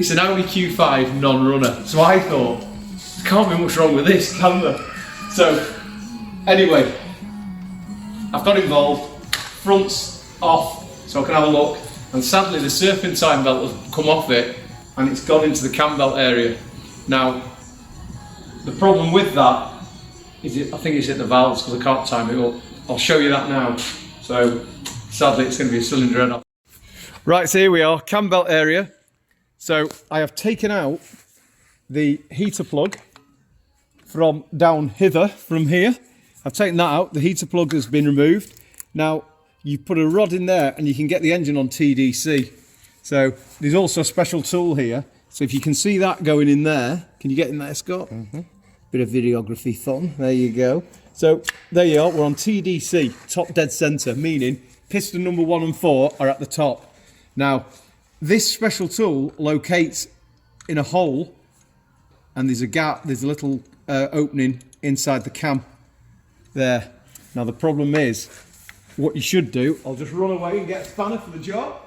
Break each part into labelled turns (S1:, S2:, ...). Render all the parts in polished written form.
S1: It's an Audi Q5 Non Runner. So I thought, there can't be much wrong with this, can there? So, anyway, I've got involved, front's off, so I can have a look. And sadly, the serpentine belt has come off it, and it's gone into the cam belt area. Now, the problem with that is I think it's hit the valves because I can't time it up. I'll show you that now. So, sadly, it's going to be a cylinder head off. Right, so here we are, cam belt area. So I have taken out the heater plug from down hither, from here. I've taken that out, the heater plug has been removed. Now, you put a rod in there and you can get the engine on TDC. So there's also a special tool here. So if you can see that going in there, can you get in there, Scott? Mm-hmm. Bit of videography fun, there you go. So there you are, we're on TDC, top dead center, meaning piston number 1 and 4 are at the top. Now, this special tool locates in a hole, and there's a gap, there's a little opening inside the cam there. Now the problem is, what you should do, I'll just run away and get a spanner for the job.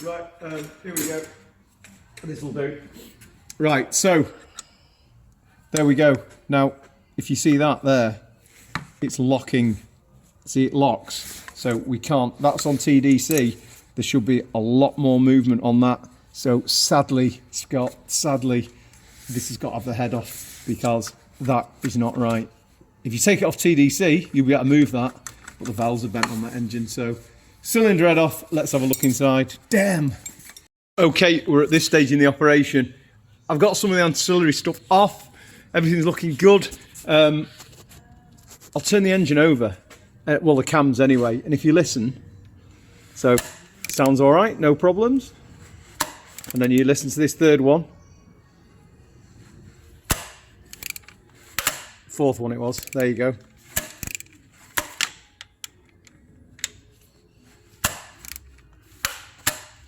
S1: Right, here we go. This will do. Right, so there we go. Now, if you see that there, it's locking. See, it locks. So we can't, that's on TDC. There should be a lot more movement on that. So sadly, Scott, sadly, this has got to have the head off because that is not right. If you take it off TDC, you'll be able to move that, but the valves are bent on that engine. So cylinder head off, let's have a look inside. Damn. Okay, we're at this stage in the operation. I've got some of the ancillary stuff off. Everything's looking good. I'll turn the engine over. Well, the cams anyway. And if you listen, so sounds all right, no problems. And then you listen to this third one. Fourth one it was. There you go.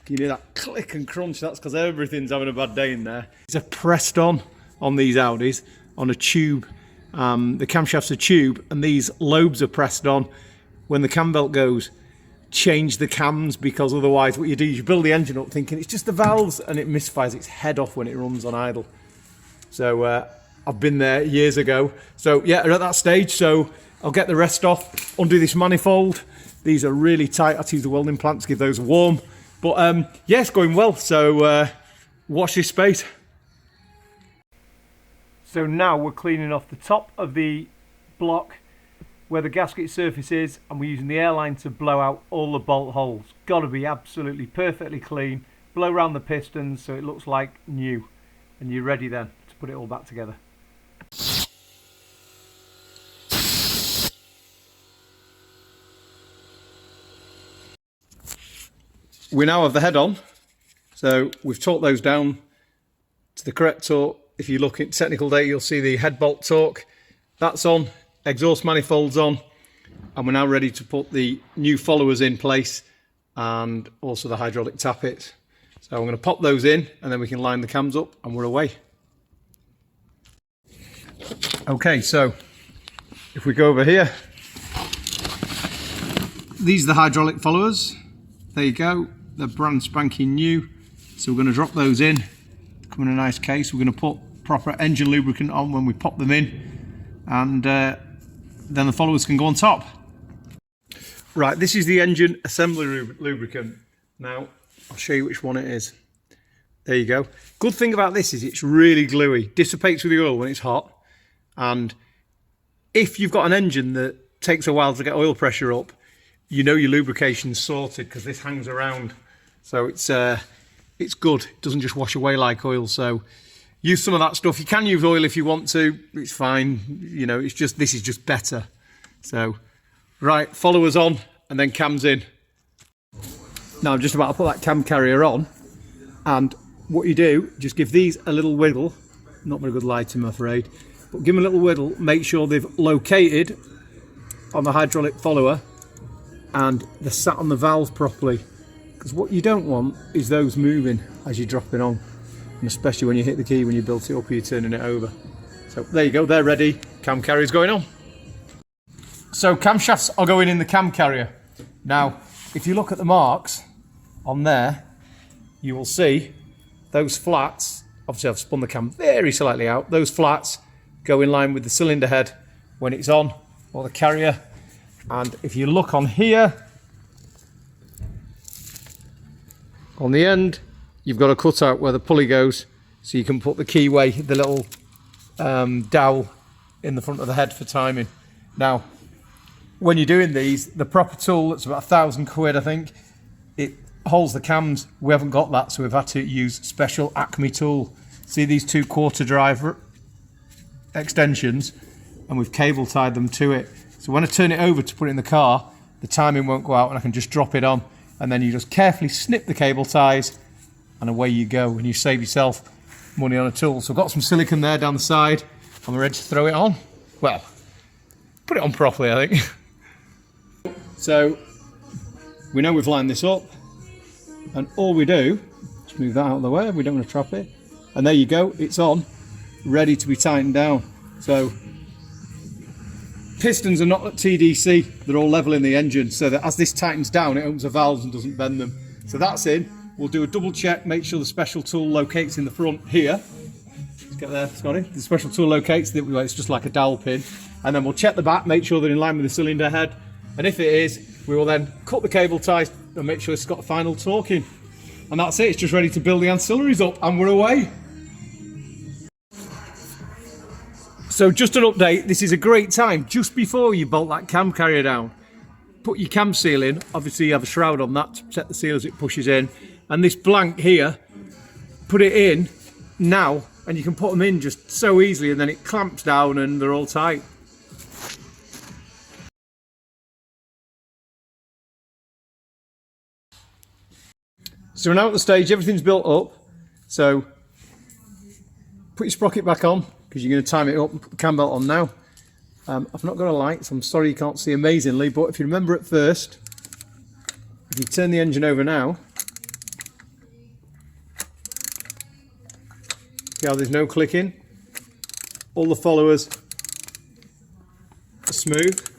S1: Can you hear that click and crunch? That's because everything's having a bad day in there. It's a pressed on these Audis on a tube. The camshaft's a tube and these lobes are pressed on. When the cam belt goes, change the cams, because otherwise what you do is you build the engine up thinking it's just the valves and it misfires its head off when it runs on idle. So I've been there years ago. So yeah, we're at that stage, so I'll get the rest off, undo this manifold. These are really tight. I have to use the welding plant to give those a warm. But yeah, it's going well, so watch this space. So now we're cleaning off the top of the block where the gasket surface is, and we're using the airline to blow out all the bolt holes. Got to be absolutely perfectly clean. Blow around the pistons so it looks like new, and you're ready then to put it all back together. We now have the head on, so we've torqued those down to the correct torque. If you look at technical data, you'll see the head bolt torque. That's on, exhaust manifold's on, and we're now ready to put the new followers in place and also the hydraulic tappets. So I'm going to pop those in and then we can line the cams up and we're away. Okay, so if we go over here, these are the hydraulic followers. There you go, they're brand spanking new. So we're going to drop those in. Come in a nice case. We're going to put proper engine lubricant on when we pop them in, and then the followers can go on top. Right, this is the engine assembly lubricant. Now I'll show you which one it is. There you go. Good thing about this is it's really gluey, dissipates with the oil when it's hot, and if you've got an engine that takes a while to get oil pressure up, you know your lubrication's sorted because this hangs around. So it's good. It doesn't just wash away like oil. So use some of that stuff. You can use oil if you want to. It's fine. You know, it's just, this is just better. So, right, followers on and then cams in. Now I'm just about to put that cam carrier on, and what you do, just give these a little wiggle. Not very good lighting, I'm afraid, but give them a little wiggle. Make sure they've located on the hydraulic follower and they're sat on the valve properly. Because what you don't want is those moving as you're dropping on, and especially when you hit the key when you built it up or you're turning it over. So there you go, they're ready. Cam carrier's going on. So camshafts are going in the cam carrier. Now, if you look at the marks, on there, you will see those flats, obviously I've spun the cam very slightly out, those flats go in line with the cylinder head when it's on, or the carrier. And if you look on here, on the end, you've got a cutout where the pulley goes, so you can put the keyway, the little dowel in the front of the head for timing. Now, when you're doing these, the proper tool, that's about £1,000 I think, it holds the cams. We haven't got that, so we've had to use special Acme tool. See these 2/4 drive extensions, and we've cable tied them to it. So when I turn it over to put it in the car, the timing won't go out and I can just drop it on, and then you just carefully snip the cable ties and away you go, and you save yourself money on a tool. So I've got some silicone there down the side and we're ready to throw it on. Well, put it on properly, I think. So we know we've lined this up, and all we do, just move that out of the way, we don't want to trap it, and there you go, it's on, ready to be tightened down. So pistons are not at TDC, they're all level in the engine, so that as this tightens down, it opens the valves and doesn't bend them. So that's in. We'll do a double check, make sure the special tool locates in the front here. Let's get there, Scotty. The special tool locates, it's just like a dowel pin. And then we'll check the back, make sure they're in line with the cylinder head. And if it is, we will then cut the cable ties and make sure it's got final torquing. And that's it, it's just ready to build the ancillaries up, and we're away. So just an update, this is a great time, just before you bolt that cam carrier down. Put your cam seal in, obviously you have a shroud on that to protect the seal as it pushes in. And this blank here, put it in now, and you can put them in just so easily, and then it clamps down and they're all tight. So we're now at the stage, everything's built up. So put your sprocket back on, because you're going to time it up, and put the cam belt on now. I've not got a light, so I'm sorry you can't see amazingly, but if you remember at first, if you turn the engine over now, see how there's no clicking? All the followers are smooth,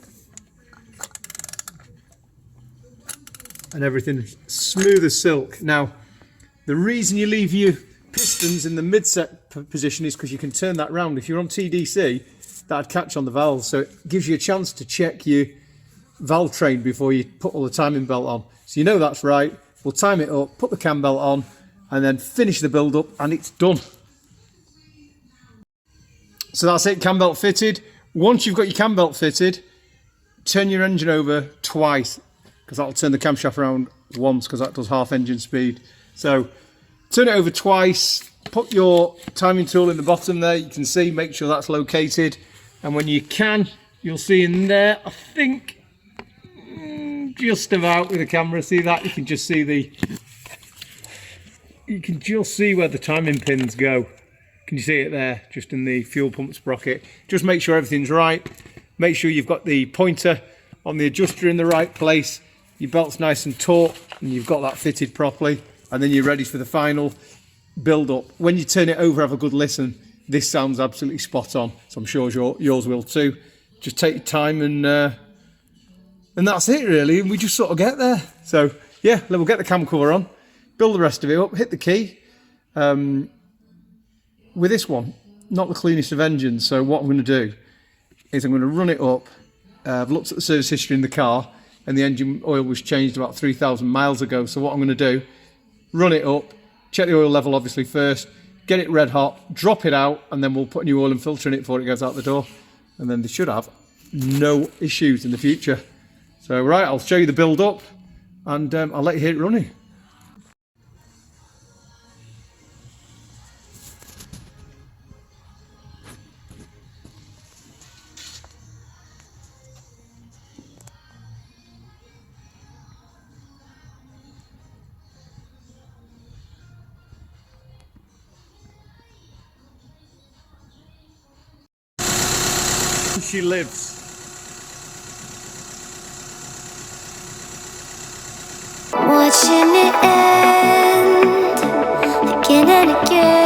S1: and everything smooth as silk. Now, the reason you leave your pistons in the mid-set position is because you can turn that round. If you're on TDC, that'd catch on the valves, so it gives you a chance to check your valve train before you put all the timing belt on. So you know that's right. We'll time it up, put the cam belt on, and then finish the build up, and it's done. So that's it, cam belt fitted. Once you've got your cam belt fitted, turn your engine over twice, because that'll turn the camshaft around once, because that does half engine speed. So turn it over twice, put your timing tool in the bottom there, you can see, make sure that's located. And when you can, you'll see in there, I think, just about with the camera, see that? You can just see where the timing pins go. Can you see it there, just in the fuel pump sprocket? Just make sure everything's right. Make sure you've got the pointer on the adjuster in the right place. Your belt's nice and taut, and you've got that fitted properly. And then you're ready for the final build up. When you turn it over, have a good listen. This sounds absolutely spot on, so I'm sure yours will too. Just take your time, and that's it really, and we just sort of get there. So yeah, we'll get the cam cover on, build the rest of it up, hit the key. With this one, not the cleanest of engines, so what I'm going to do is I'm going to run it up. I've looked at the service history in the car, and the engine oil was changed about 3,000 miles ago. So what I'm going to do, run it up, check the oil level obviously first, get it red hot, drop it out, and then we'll put new oil and filter in it before it goes out the door. And then they should have no issues in the future. So right, I'll show you the build up, and I'll let you hear it running. She lives.
S2: Watching it end again and again.